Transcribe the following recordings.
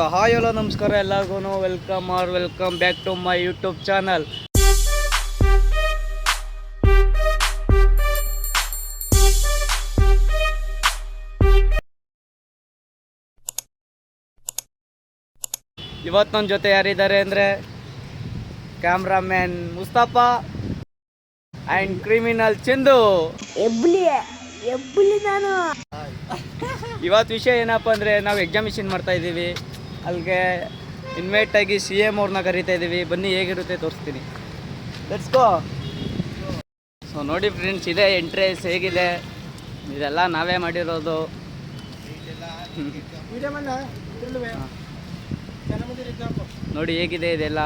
So hi hello ನಮಸ್ಕಾರ ಎಲ್ಲರಿಗೂ welcome back to my YouTube channel. ಇವತ್ತು ನನ್ನ ಜೊತೆ ಯಾರಿದ್ದಾರೆ ಅಂದರೆ cameraman Mustafa and criminal Chandu. ನಾನು ಇವತ್ತು ವಿಷಯ ಏನಪ್ಪ ಅಂದರೆ ನಾವು ಎಕ್ಸಾಮಿಷನ್ ಮಾಡ್ತಾ ಇದ್ದೀವಿ. ಅಲ್ಲಿಗೆ ಇನ್ವೈಟ್ ಆಗಿ CM ಅವ್ರನ್ನ ಕರಿತಾ ಇದ್ದೀವಿ. ಬನ್ನಿ ಹೇಗಿರುತ್ತೆ ತೋರಿಸ್ತೀನಿ. Let's go. ಸೊ ನೋಡಿ ಫ್ರೆಂಡ್ಸ್, ಇದೆ ಎಂಟ್ರೆನ್ಸ್ ಹೇಗಿದೆ. ಇದೆಲ್ಲ ನಾವೇ ಮಾಡಿರೋದು. ನೋಡಿ ಹೇಗಿದೆ ಇದೆಲ್ಲ.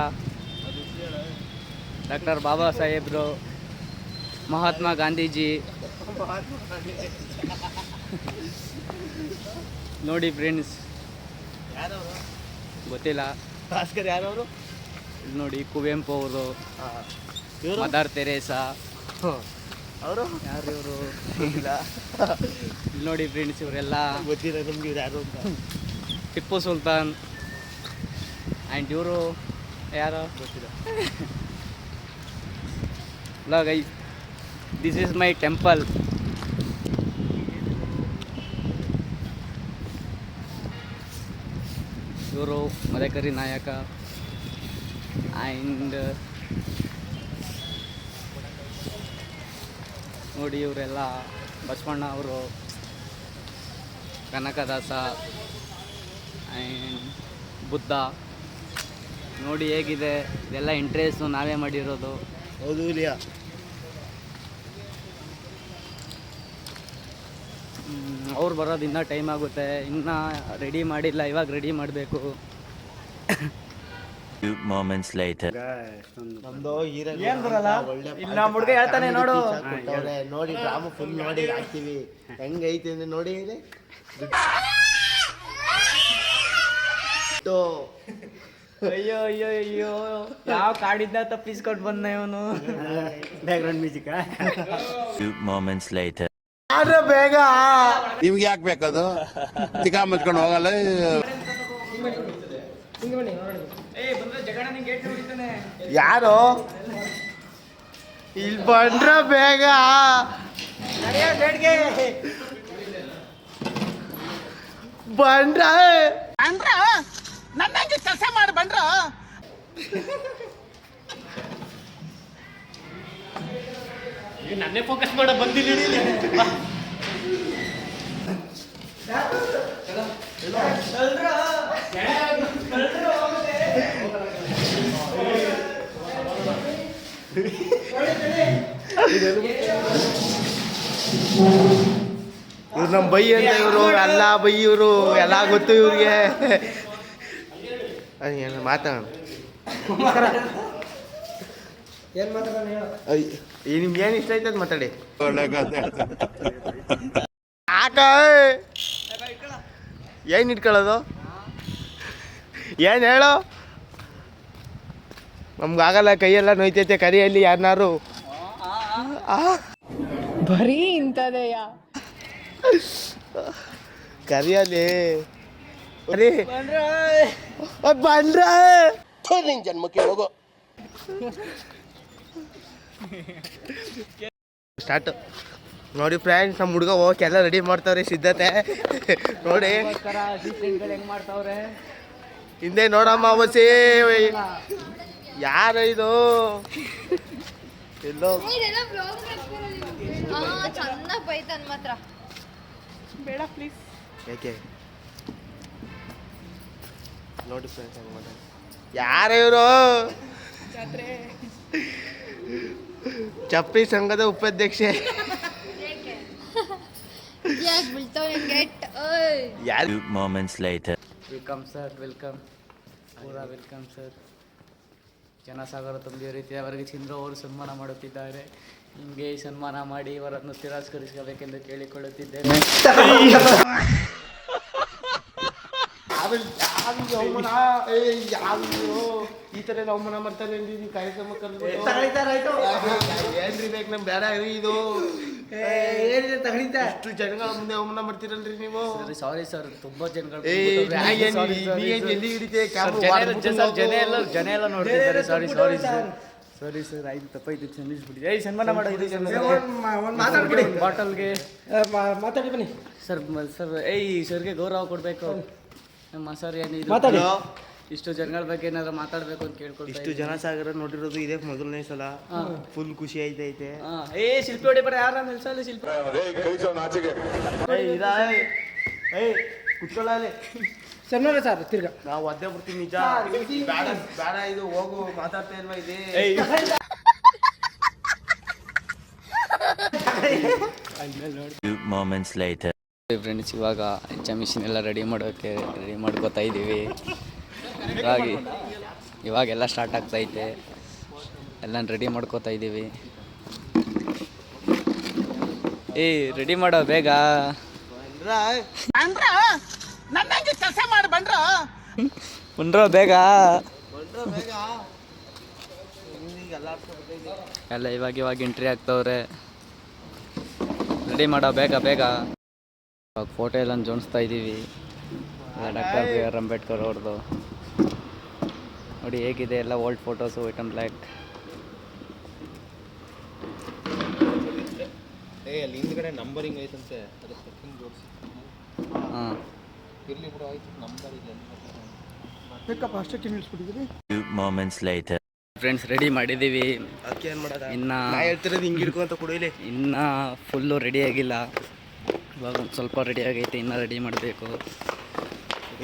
ಡಾಕ್ಟರ್ ಬಾಬಾ ಸಾಹೇಬ್ರು, ಮಹಾತ್ಮ ಗಾಂಧೀಜಿ ನೋಡಿ ಫ್ರೆಂಡ್ಸ್, ಗೊತ್ತಿಲ್ಲ. ಭಾಸ್ಕರ್ ಯಾರವರು? ನೋಡಿ ಕುವೆಂಪು ಅವರು, ಮದರ್ ತೆರೇಸಾ ಅವರು ಯಾರು ಇವರು ನೋಡಿ ಫ್ರೆಂಡ್ಸ್, ಇವರೆಲ್ಲ ಗೊತ್ತಿಲ್ಲ ನಿಮ್ಗೆ ಇವ್ರು ಯಾರು ಅಂತ. ಟಿಪ್ಪು ಸುಲ್ತಾನ್ ಆ್ಯಂಡ್ ಇವರು ಯಾರು ಗೊತ್ತಿಲ್ಲ. Guys, this is my temple. ಇವರು ಮದಕರಿ ನಾಯಕ ಆ್ಯಂಡ್ ನೋಡಿ ಇವರೆಲ್ಲ ಬಸವಣ್ಣ ಅವರು, ಕನಕದಾಸ ಆ್ಯಂಡ್ ಬುದ್ಧ. ನೋಡಿ ಹೇಗಿದೆ ಇದೆಲ್ಲ. ಇಂಟ್ರೆಸ್ಟು ನಾವೇ ಮಾಡಿರೋದು. ಹೌದು ಇಲ್ಲ? ಅವ್ರು ಬರೋದು ಇನ್ನೂ ಟೈಮ್ ಆಗುತ್ತೆ. ಇನ್ನೂ ರೆಡಿ ಮಾಡಿಲ್ಲ, ಇವಾಗ ರೆಡಿ ಮಾಡಬೇಕು. ನಮ್ದು ಏನ್ ಬರಲ್ಲ? ಇಲ್ಲ, ನಮ್ಮ ಹುಡುಗ ಹೇಳ್ತಾನೆ ನೋಡು. ನೋಡಿ ಡ್ರಾಮಾ ಫುಲ್ ನೋಡಿ ಹಾಕ್ತೀವಿ. ಹೆಂಗೈತಿ ಅಂದ್ರೆ ನೋಡಿ ಇದೆ. ಅಯ್ಯೋ ಅಯ್ಯೋ ಅಯ್ಯೋ, ಯಾವ ಕಾಡಿಂದ ತಪ್ಪಿಸ್ಕೊಂಡು ಬಂದ ಇವನು. Background music. ಆದ್ರೆ ಬೇಗ ನಿಮ್ಗೆ ಯಾಕೆ ಬೇಕದು? ತಿಕಾ ಮುಚ್ಕೊಂಡು ಹೋಗಲ್ಲ. ಯಾರು ಇಲ್ಲಿ ಬಂದ್ರ ಬೇಗ ಬಂದ್ರ ನನ್ನಂಗೆ ಕೆಲಸ ಮಾಡಿ ಬಂದ್ರ. ನನ್ನೇ ಫೋಕಸ್ ಮಾಡ ಬಂದಿಲ್ಲ. ಇವ್ರು ನಮ್ಮ ಬೈ ಅಂತ. ಇವರು ಎಲ್ಲ ಬೈ, ಇವರು ಎಲ್ಲ ಗೊತ್ತು ಇವ್ರಿಗೆ. ಮಾತಾಡ ನಿಮ್ಗೆ ಏನು ಇಷ್ಟ ಆಯ್ತದ ಮಾತಾಡಿ. ಆಕ ಏನು ಇಟ್ಕೊಳ್ಳೋದು? ಏನು ಹೇಳು? ನಮ್ಗಾಗಲ್ಲ, ಕೈಯೆಲ್ಲ ನೋಯ್ತೈತೆ. ಕರಿಯಲ್ಲಿ ಯಾರನ್ನಾರು ಬರೀ ಇಂಥದೆಯಾ ಕರಿಯಲ್ಲಿ ಬರೀ ಬಂದ್ರ ನಿನ್ ಜನ್ಮಕ್ಕೆ ಹೋಗೋ. ಸ್ಟಾರ್ಟ್ ನೋಡಿ ಫ್ರೆಂಡ್ಸ್, ನಮ್ಮ ಹುಡುಗ ಹೋಗಕ್ಕೆಲ್ಲ ರೆಡಿ ಮಾಡ್ತಾವ್ರೆ, ಸಿದ್ಧತೆ ನೋಡಿ. ಹೆಂಗ್ ಮಾಡ್ತಾವ್ರೆ ಹಿಂದೆ ನೋಡಮ್ಮ ಬಸ್ಸೇ. ಯಾರ ಇದು? ಎಲ್ಲೋ ಚೆನ್ನಾಗಿ ಬೈತಾನ ಮಾತ್ರ. ಬೇಡ ಪ್ಲೀಸ್. ಯಾಕೆ ನೋಡಿ ಫ್ರೆಂಡ್ಸ್, ಹಂಗೆ ಮಾತಾಡಿ. ಯಾರ ಇವರು? ಚಪ್ಪಿ ಸಂಘದ ಉಪಾಧ್ಯಕ್ಷೆ. ವೆಲ್ಕಮ್ ಸರ್, ವೆಲ್ಕಮ್, ಪೂರಾ ವೆಲ್ಕಮ್ ಸರ್. ಜನಸಾಗರ ತುಂಬಿದ ರೀತಿಯ ಅವರಿಗೆ ಚಂದ್ರ ಅವರು ಸನ್ಮಾನ ಮಾಡುತ್ತಿದ್ದಾರೆ. ನಿಮಗೆ ಸನ್ಮಾನ ಮಾಡಿ ಇವರನ್ನು ತಿರಸ್ಕರಿಸಬೇಕೆಂದು ಕೇಳಿಕೊಳ್ಳುತ್ತಿದ್ದೇನೆ. ಈ ತರ ಅವಮಾನ ಮಾಡ್ತಾರೆ ಕಾರ್ಯಕ್ರಮ ಏನ್ರಿ ಬೇಕು? ನಮ್ ಬೇಡ ಇದು ಏನಿದೆ ತಗಣಿತ ಅಷ್ಟು ಜನಗಳ ಮುಂದೆ ಅವಮಾನ ಮಾಡ್ತೀರಲ್ರಿ ನೀವು ಸಾರಿ ಸರ್ ತುಂಬ ಜನಗಳು ಎಲ್ಲಿ ಹಿಡಿತೆ ಜನ ಎಲ್ಲ ನೋಡ್ತಿದ್ದಾರೆ ಸಾರಿ ಸಾರಿ ಸರ್ ಸಾರಿ ಸರ್ ಆಯ್ತು ತಪ್ಪಾಯ್ತು ಕ್ಷಮಿಸ್ಬಿಡಿ ಸನ್ಮಾನ ಮಾಡೋದು ಮಾತಾಡ್ಬಿಡಿ ಬಾಟಲ್ಗೆ ಮಾತಾಡಿ ಬನ್ನಿ ಸರ್ ಸರ್ ಸರ್ಗೆ ಗೌರವ ಕೊಡಬೇಕು ನಮ್ಮ ಸರ್ ಏನಿದೆ ಮಾತಾಡಿ ಇಷ್ಟು ಜನಗಳ ಬಗ್ಗೆ ಏನಾದ್ರು ಮಾತಾಡಬೇಕು ಅಂತ ಕೇಳ್ಕೊಳ್ತಾ ಇಷ್ಟು ಜನ ಸಾಗರ ನೋಡಿರೋದು ಇದೇ ಮೊದಲನೇ ಸಲ ಫುಲ್ ಖುಷಿ ಐತೆ ಶಿಲ್ಪಿ ಹೊಡಿ ಬರ ಯಾರ ನಿಲ್ಸಲ್ಲ ಶಿಲ್ಪಿ ಕುತ್ಕೊಳ್ಳಿ ಸರ್ ಸರ್ ತಿರ್ಗಾ ನಾವು ಒದ್ದೆ ಬಿಡ್ತೀವಿ ನಿಜ ಬೇಡ ಬೇಡ ಇದು ಹೋಗು ಮಾತಾಡ್ತಾ ಇಲ್ವಾ ಇದೆ ಫ್ರೆಂಡ್ಸ್ ಇವಾಗ ಮಿಷಿನ್ ಎಲ್ಲ ರೆಡಿ ಮಾಡ್ಕೋತಾ ಇದ್ದೀವಿ ಇವಾಗೆಲ್ಲ ಸ್ಟಾರ್ಟ್ ಆಗ್ತೈತೆ ಎಲ್ಲ ರೆಡಿ ಮಾಡ್ಕೋತಾ ಇದ್ದೀವಿ ರೆಡಿ ಮಾಡೋ ಬೇಗ ಬಂದ್ರ ಬೇಗ ಎಲ್ಲ ಇವಾಗ ಎಂಟ್ರಿ ಆಗ್ತವ್ರೆ ರೆಡಿ ಮಾಡೋ ಬೇಗ ಬೇಗ ಇವಾಗ ಫೋಟೋ ಎಲ್ಲ ಜೋಡಿಸ್ತಾ ಇದ್ದೀವಿ ಡಾಕ್ಟರ್ ಬಿ ಆರ್ ಅಂಬೇಡ್ಕರ್ ಅವ್ರದ್ದು ನೋಡಿ ಹೇಗಿದೆ ಎಲ್ಲ old photos white and black ಅಲ್ಲಿ ಹಿಂದ್ಗಡೆ ನಂಬರಿಂಗ್ ಐತಂತೆ ಹಾಂ ಇರ್ಲಿ ಬಿಡು ಆಯ್ತು ನಂಬರ್ ಇಲ್ಲ ಬೇಕಪ್ಪ ಅಷ್ಟಕ್ಕೆ ನಿಲ್ಲಿಸ್ಬಿಟ್ಟಿದ್ದೀವಿ ಫ್ರೆಂಡ್ಸ್ ರೆಡಿ ಮಾಡಿದ್ದೀವಿ ಅದಕ್ಕೆ ಏನು ಮಾಡೋದು ಇನ್ನು ನಾ ಹೇಳ್ತಿರೋದು ಹಿಂಗೆ ಹಿಡ್ಕೊಂತ ಕೊಡೋಲಿ ಇನ್ನು ಫುಲ್ಲು ರೆಡಿ ಆಗಿಲ್ಲ ಇವಾಗ ಒಂದು ಸ್ವಲ್ಪ ರೆಡಿ ಆಗೈತೆ ಇನ್ನೂ ರೆಡಿ ಮಾಡಬೇಕು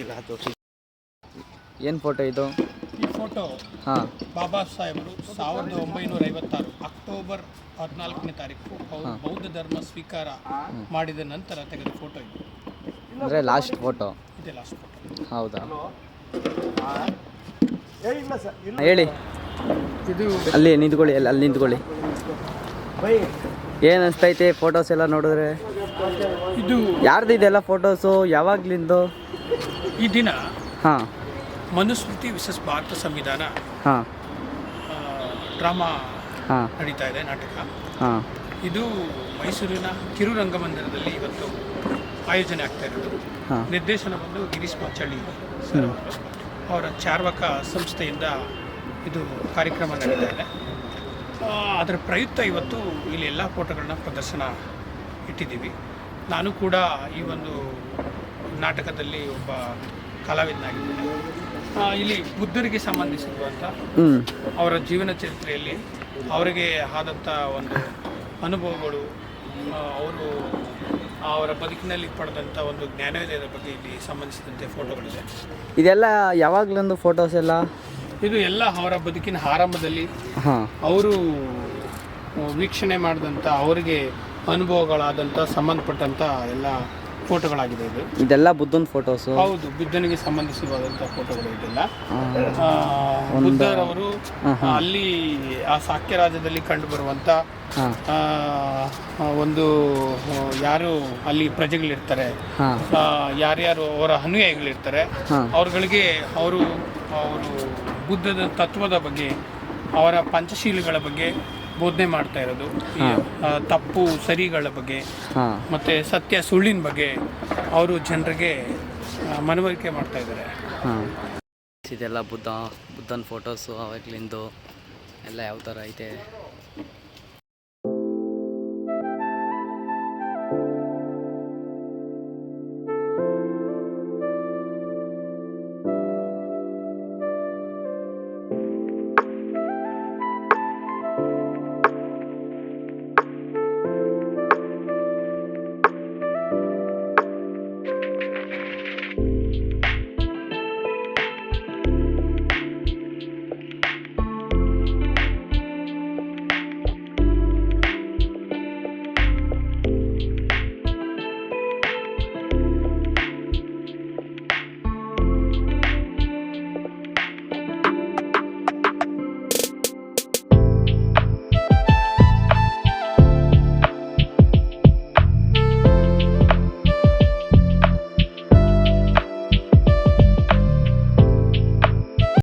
ಇಲ್ಲ ತೋರಿಸಿ ಏನು ಫೋಟೋ ಇದು ಈ ಫೋಟೋ ಹಾಂ ಬಾಬಾ ಸಾಹೇಬರು 1956 ಅಕ್ಟೋಬರ್ 14ನೇ ತಾರೀಕು ಅವರು ಬೌದ್ಧ ಧರ್ಮ ಸ್ವೀಕಾರ ಮಾಡಿದ ನಂತರ ತೆಗೆದ ಫೋಟೋ ಇದು. ಅಂದರೆ ಲಾಸ್ಟ್ ಫೋಟೋ ಇದೇ ಲಾಸ್ಟ್ ಫೋಟೋ. ಹೌದಾ ಹೇಳಿ ಇದು ಅಲ್ಲಿ ನಿಂತ್ಕೊಳ್ಳಿ ಅಲ್ಲಿ ನಿಂತ್ಕೊಳ್ಳಿ ಏನು ಅನಿಸ್ತೈತೆ ಫೋಟೋಸ್ ಎಲ್ಲ ನೋಡಿದ್ರೆ ಇದು ಯಾರ್ದು ಇದೆಲ್ಲ ಫೋಟೋಸು ಯಾವಾಗ್ಲಿಂದು ಈ ದಿನ ಹಾಂ ಮನುಸ್ಮೃತಿ ವಿಶೇಷ ಭಾರತ ಸಂವಿಧಾನ ಹಾಂ ಡ್ರಾಮಾ ಹಾಂ ನಡೀತಾ ಇದೆ ನಾಟಕ. ಹಾಂ ಇದು ಮೈಸೂರಿನ ಕಿರು ರಂಗಮಂದಿರದಲ್ಲಿ ಇವತ್ತು ಆಯೋಜನೆ ಆಗ್ತಾ ಇರೋದು. ಹಾಂ ನಿರ್ದೇಶನ ಬಂದು ಗಿರೀಶ್ ಮಾಚಳ್ಳಿ ಸರ್ ಅವರ ಚಾರ್ವಕ ಸಂಸ್ಥೆಯಿಂದ ಇದು ಕಾರ್ಯಕ್ರಮ ನಡೀತಾ ಇದೆ. ಅದರ ಪ್ರಯುಕ್ತ ಇವತ್ತು ಇಲ್ಲಿ ಎಲ್ಲ ಫೋಟೋಗಳನ್ನ ಪ್ರದರ್ಶನ ಇಟ್ಟಿದ್ದೀವಿ. ನಾನು ಕೂಡ ಈ ಒಂದು ನಾಟಕದಲ್ಲಿ ಒಬ್ಬ ಕಲಾವಿದನಾಗಿದ್ದೇನೆ. ಇಲ್ಲಿ ಬುದ್ಧರಿಗೆ ಸಂಬಂಧಿಸಿರುವಂಥ ಅವರ ಜೀವನ ಚರಿತ್ರೆಯಲ್ಲಿ ಅವರಿಗೆ ಆದಂಥ ಒಂದು ಅನುಭವಗಳು, ಅವರು ಅವರ ಬದುಕಿನಲ್ಲಿ ಪಡೆದಂಥ ಒಂದು ಜ್ಞಾನೋದಯದ ಬಗ್ಗೆ ಇಲ್ಲಿ ಸಂಬಂಧಿಸಿದಂತೆ ಫೋಟೋಗಳಿದೆ. ಇದೆಲ್ಲ ಯಾವಾಗ್ಲೊಂದು ಫೋಟೋಸ್ ಎಲ್ಲ ಇದು ಎಲ್ಲ ಅವರ ಬದುಕಿನ ಆರಂಭದಲ್ಲಿ ಹಾಂ ಅವರು ವೀಕ್ಷಣೆ ಮಾಡಿದಂಥ ಅವರಿಗೆ ಅನುಭವಗಳಾದಂಥ ಸಂಬಂಧಪಟ್ಟಂಥ ಎಲ್ಲ ಫೋಟೋಗಳಾಗಿದೆ ಇದು. ಇದೆಲ್ಲ ಬುದ್ಧನ ಫೋಟೋಸು. ಹೌದು, ಬುದ್ಧನಿಗೆ ಸಂಬಂಧಿಸಿರುವಂಥ ಫೋಟೋಗಳು ಇದೆಲ್ಲ. ಬುದ್ಧರವರು ಅಲ್ಲಿ ಆ ಸಾಕ್ಯ ರಾಜ್ಯದಲ್ಲಿ ಕಂಡು ಬರುವಂಥ ಒಂದು ಯಾರು ಅಲ್ಲಿ ಪ್ರಜೆಗಳಿರ್ತಾರೆ, ಯಾರ್ಯಾರು ಅವರ ಅನುಯಾಯಿಗಳಿರ್ತಾರೆ, ಅವ್ರಗಳಿಗೆ ಅವರು ಬುದ್ಧದ ತತ್ವದ ಬಗ್ಗೆ, ಅವರ ಪಂಚಶೀಲಗಳ ಬಗ್ಗೆ ಬೋಧನೆ ಮಾಡ್ತಾ ಇರೋದು. ತಪ್ಪು ಸರಿಗಳ ಬಗ್ಗೆ ಮತ್ತು ಸತ್ಯ ಸುಳ್ಳಿನ ಬಗ್ಗೆ ಅವರು ಜನರಿಗೆ ಮನವರಿಕೆ ಮಾಡ್ತಾ ಇದ್ದಾರೆ. ಇದೆಲ್ಲ ಬುದ್ಧನ ಫೋಟೋಸು ಅವಾಗ್ಲಿಂದು ಎಲ್ಲ ಯಾವ ಥರ ಐತೆ